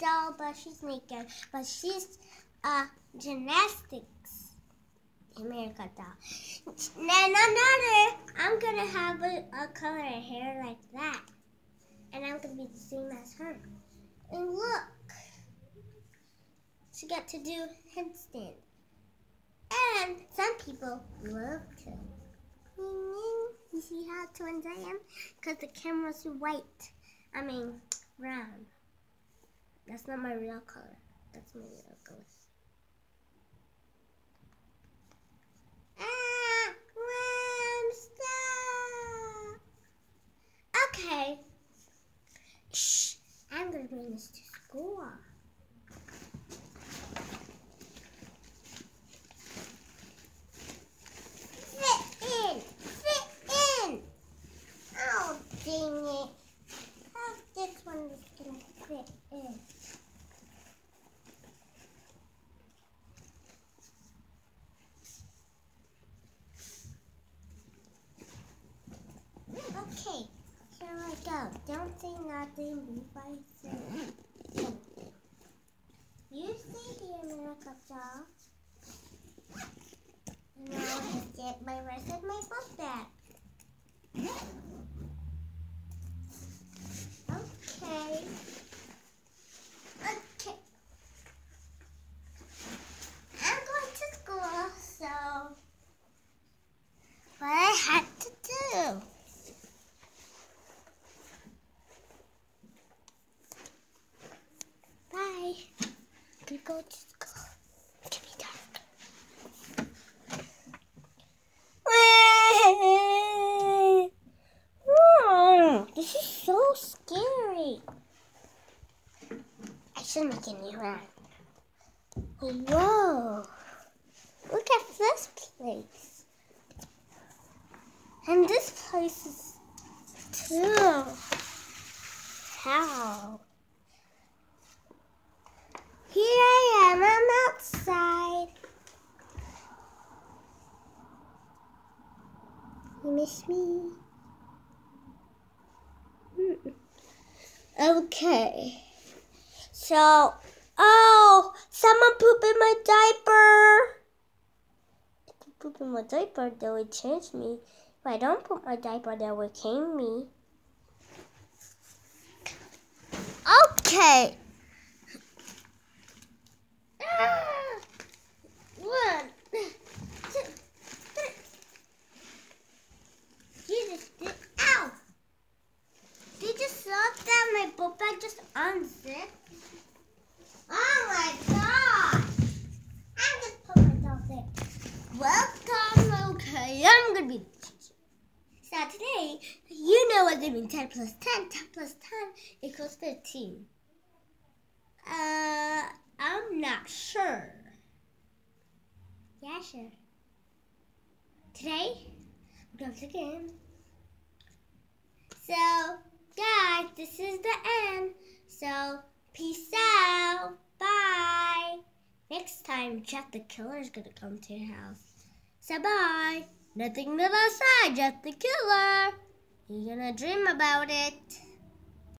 doll, but she's naked. But she's gymnastics America doll. Then another, I'm gonna have a color hair like that, and I'm gonna be the same as her. And look, she got to do handstand, and some people love to. You see how twins I am? Because the camera's brown. That's not my real color. That's my real color. Okay. Shh. I'm going to bring this to school. Fit in. Fit in. Oh, dang it. How this one is going to fit in? Okay, here I go. Don't say nothing before I say something. You stay here, America doll. And I'll get my rest of my book back. Okay. Okay. I'm going to school, so what I had to do. Bye. I'm gonna go to school. It's gonna be dark. This is so scary. I should make a new one. Whoa. Look at this place. And this place is too. How? Here I am, I'm outside. You miss me? Okay. So, someone pooped in my diaper. If you poop in my diaper, they would change me. If I don't poop my diaper, they would cane me. Okay. One, two, three. Jesus, ow! Did you just saw that my book bag just unzipped? Oh my god! I'm just put myself there. Welcome, okay, I'm gonna be the teacher. So today, you know what they mean 10 plus 10. 10 plus 10 equals 15. I'm not sure. Yeah, sure. Today, we're going to the game. So, guys, this is the end. So, peace out. Bye. Next time, Jeff the Killer is going to come to your house. So, bye. Nothing to the side, Jeff the Killer. You're going to dream about it.